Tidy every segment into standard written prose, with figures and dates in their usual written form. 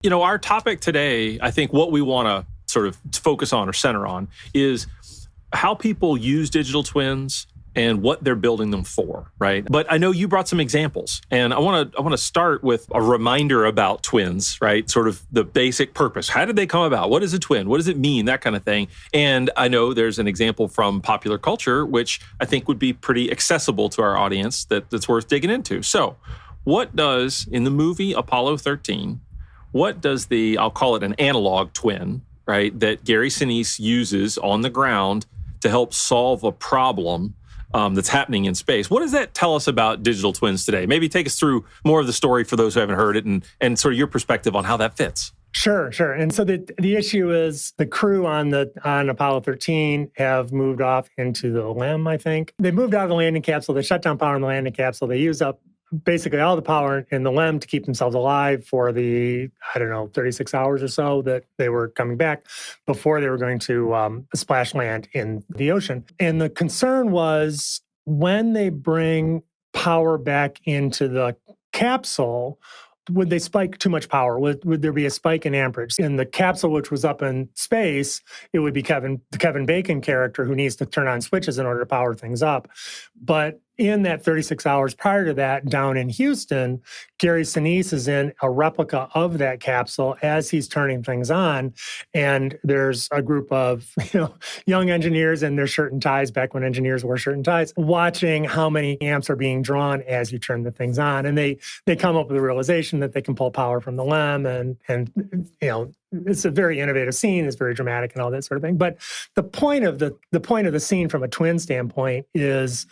Our topic today, I think what we want to sort of focus on or center on is how people use digital twins and what they're building them for, right? But I know you brought some examples, and I want to start with a reminder about twins, right? Sort of the basic purpose. How did they come about? What is a twin? What does it mean? That kind of thing. And I know there's an example from popular culture, which I think would be pretty accessible to our audience that's worth digging into. So what does, in the movie Apollo 13, what does I'll call it an analog twin, right, that Gary Sinise uses on the ground to help solve a problem that's happening in space? What does that tell us about digital twins today? Maybe take us through more of the story for those who haven't heard it and sort of your perspective on how that fits. Sure. And so the issue is the crew on Apollo 13 have moved off into the LEM, I think. They moved out of the landing capsule. They shut down power in the landing capsule. They used up basically all the power in the LEM to keep themselves alive for the, 36 hours or so that they were coming back before they were going to splash land in the ocean. And the concern was when they bring power back into the capsule, would they spike too much power? Would there be a spike in amperage? In the capsule, which was up in space, it would be the Kevin Bacon character who needs to turn on switches in order to power things up. But in that 36 hours prior to that, down in Houston, Gary Sinise is in a replica of that capsule as he's turning things on. And there's a group of young engineers in their shirt and ties, back when engineers wore shirt and ties, watching how many amps are being drawn as you turn the things on. And they come up with the realization that they can pull power from the LEM, and it's a very innovative scene. It's very dramatic and all that sort of thing. But the point of the scene from a twin standpoint is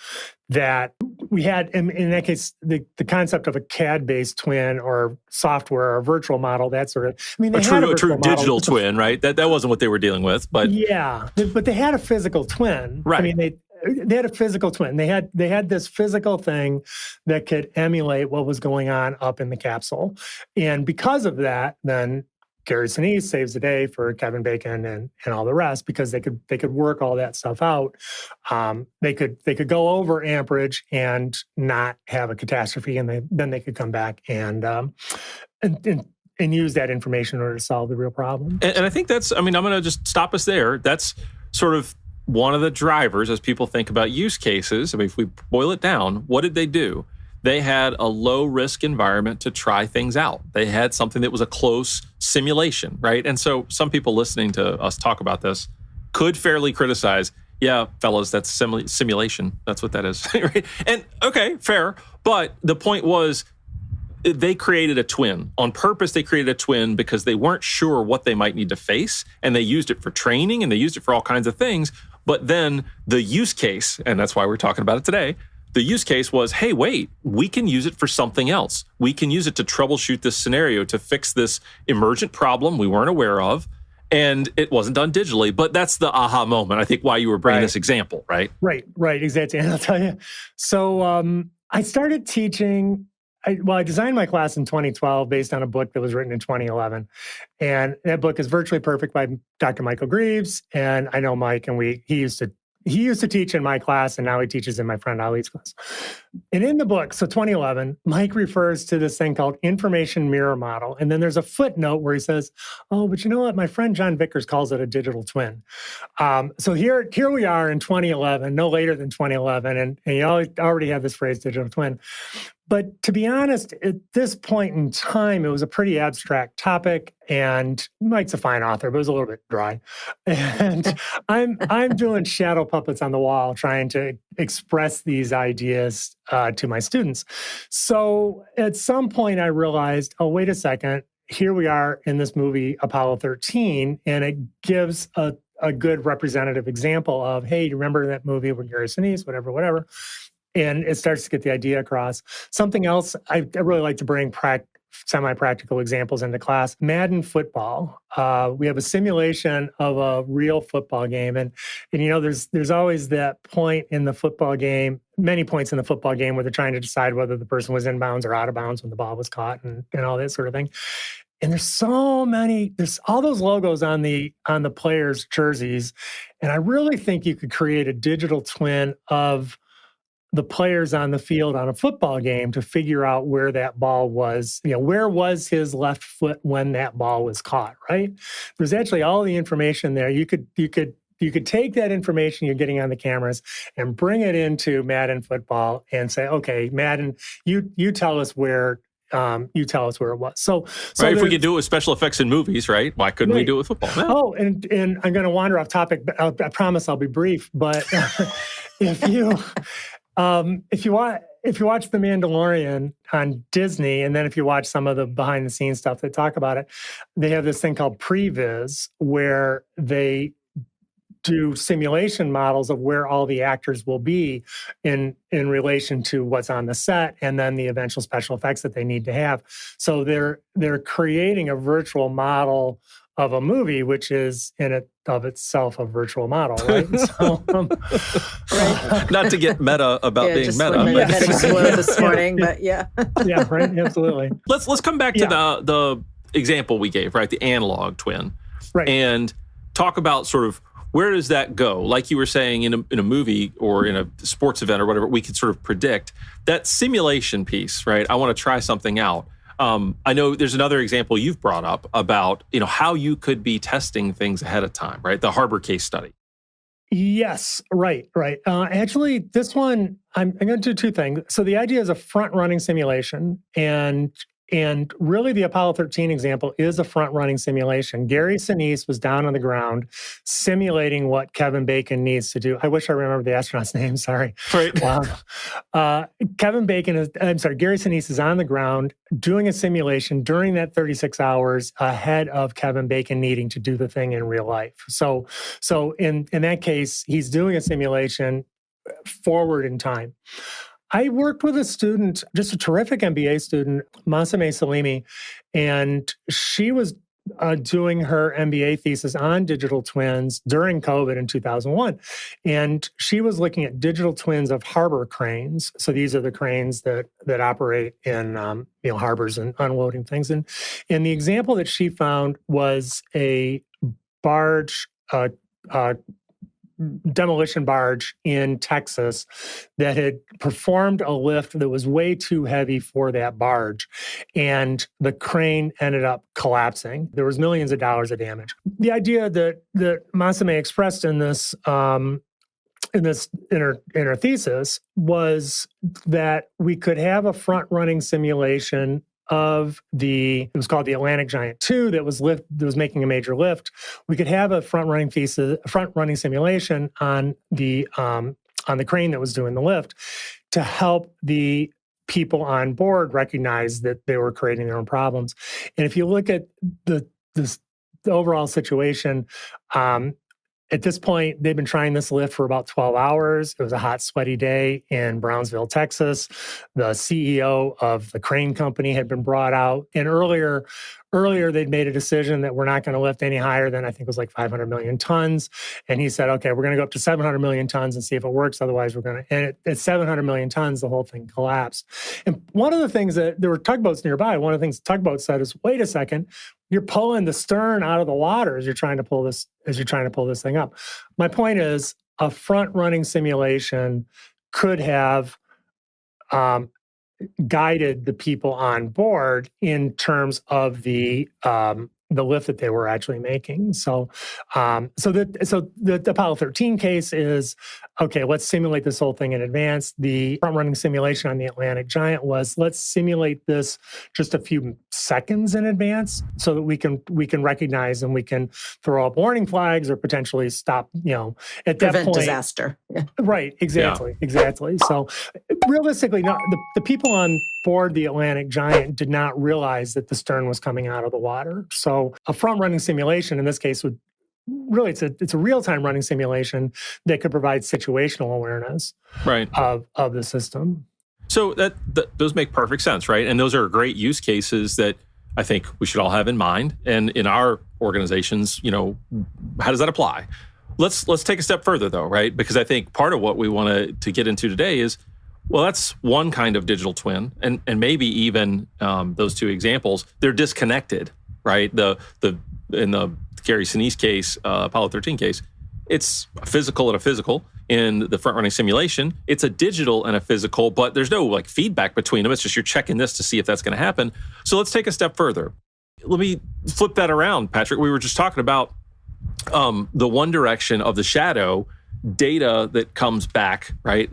that we had, in that case, the concept of a CAD-based twin or software or virtual model, that sort of. They had a true digital twin, right? That wasn't what they were dealing with, but yeah, but they had a physical twin, right? They had a physical twin. They had this physical thing that could emulate what was going on up in the capsule, and because of that, then Gary Sinise saves the day for Kevin Bacon and all the rest, because they could work all that stuff out. They could go over amperage and not have a catastrophe, and then they could come back and use that information in order to solve the real problem. And I think I'm going to just stop us there. That's sort of one of the drivers as people think about use cases. If we boil it down, what did they do? They had a low-risk environment to try things out. They had something that was a close simulation, right? And so some people listening to us talk about this could fairly criticize, yeah, fellas, that's simulation. That's what that is, right? And okay, fair. But the point was, they created a twin. On purpose, they created a twin because they weren't sure what they might need to face, and they used it for training, and they used it for all kinds of things. But then the use case, and that's why we're talking about it today, the use case was, hey, wait, we can use it for something else. We can use it to troubleshoot this scenario, to fix this emergent problem we weren't aware of. And it wasn't done digitally, but that's the aha moment. I think why you were bringing this example, right? Right, exactly. And I'll tell you. So I started teaching. I designed my class in 2012 based on a book that was written in 2011. And that book is Virtually Perfect by Dr. Michael Greaves. And I know Mike, and he used to teach in my class, and now he teaches in my friend Ali's class. And in the book, so 2011, Mike refers to this thing called information mirror model. And then there's a footnote where he says, oh, but you know what? My friend John Vickers calls it a digital twin. So here we are in 2011, no later than 2011, and you already have this phrase, digital twin. But to be honest, at this point in time, it was a pretty abstract topic, and Mike's a fine author, but it was a little bit dry. And I'm doing shadow puppets on the wall, trying to express these ideas to my students. So at some point, I realized, oh, wait a second, here we are in this movie, Apollo 13, and it gives a good representative example of, hey, you remember that movie with Gary Sinise, whatever. And it starts to get the idea across. Something else I really like to bring semi-practical examples into class. Madden football. We have a simulation of a real football game. And there's always that point in the football game, many points in the football game, where they're trying to decide whether the person was in bounds or out of bounds when the ball was caught and all that sort of thing. And there's all those logos on the players' jerseys. And I really think you could create a digital twin of the players on the field on a football game to figure out where that ball was, where was his left foot when that ball was caught, right? There's actually all the information there. You could take that information you're getting on the cameras and bring it into Madden football and say, okay, Madden, you tell us where it was. So right, if we could do it with special effects in movies, right? Why couldn't we do it with football? Yeah. Oh, and I'm going to wander off topic, but I promise I'll be brief. But if you watch The Mandalorian on Disney, and then if you watch some of the behind the scenes stuff that talk about it, they have this thing called Previs where they do simulation models of where all the actors will be in relation to what's on the set, and then the eventual special effects that they need to have. So they're creating a virtual model of a movie, which is in it of itself a virtual model, right? So, right. Not to get meta about being just meta. My head exploded this morning, but yeah. Yeah, right. Absolutely. Let's come back to the example we gave, right? The analog twin, right? And talk about sort of where does that go? Like you were saying in a movie or in a sports event or whatever, we could sort of predict that simulation piece, right? I want to try something out. I know there's another example you've brought up about, how you could be testing things ahead of time, right? The Harbor case study. Yes, right. Actually, this one, I'm going to do two things. So the idea is a front-running simulation, and really the Apollo 13 example is a front-running simulation. Gary Sinise was down on the ground simulating what Kevin Bacon needs to do. I wish I remembered the astronaut's name, sorry. Right. Gary Sinise is on the ground doing a simulation during that 36 hours ahead of Kevin Bacon needing to do the thing in real life. So in that case, he's doing a simulation forward in time. I worked with a student, just a terrific MBA student, Masame Salimi, and she was doing her MBA thesis on digital twins during COVID in 2001. And she was looking at digital twins of harbor cranes. So these are the cranes that operate in harbors and unloading things. And the example that she found was a barge, demolition barge in Texas that had performed a lift that was way too heavy for that barge. And the crane ended up collapsing. There was millions of dollars of damage. The idea that Masame expressed in this in her thesis was that we could have a front-running simulation of it was called the Atlantic Giant 2 that was making a major lift. We could have a front-running simulation on the crane that was doing the lift to help the people on board recognize that they were creating their own problems. And if you look at the overall situation, at this point, they've been trying this lift for about 12 hours. It was a hot, sweaty day in Brownsville, Texas. The CEO of the crane company had been brought out. And earlier they'd made a decision that we're not going to lift any higher than, I think it was like 500 million tons. And he said, okay, we're going to go up to 700 million tons and see if it works. Otherwise, we're going to, and at 700 million tons, the whole thing collapsed. And one of the things that there were tugboats nearby, one of the things the tugboat said is, wait a second, you're pulling the stern out of the water as you're trying to pull this thing up. My point is, a front-running simulation could have guided the people on board in terms of the lift that they were actually making. So the Apollo 13 case is, okay, let's simulate this whole thing in advance. The front-running simulation on the Atlantic Giant was, let's simulate this just a few seconds in advance so that we can recognize and we can throw up warning flags or potentially stop, at that Prevent point. disaster. Yeah. Right, exactly. So realistically, the people on board the Atlantic Giant did not realize that the stern was coming out of the water. So a front-running simulation in this case would really, it's a real-time running simulation that could provide situational awareness of the system. So that those make perfect sense, right? And those are great use cases that I think we should all have in mind. And in our organizations, how does that apply? Let's take a step further though, right? Because I think part of what we want to get into today is, well, that's one kind of digital twin, and maybe even those two examples, they're disconnected, right? In the Gary Sinise case, Apollo 13 case, it's a physical and a physical. in the front running simulation, it's a digital and a physical, but there's no like feedback between them. It's just you're checking this to see if that's going to happen. So let's take a step further. Let me flip that around, Patrick. We were just talking about the one direction of the shadow data that comes back, right?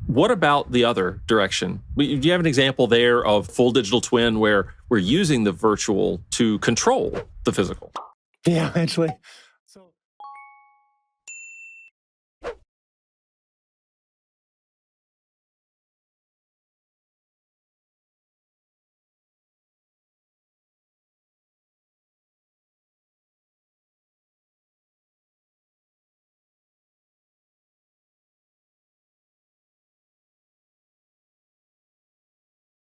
What about the other direction? Do you have an example there of full digital twin where we're using the virtual to control the physical? Yeah, actually.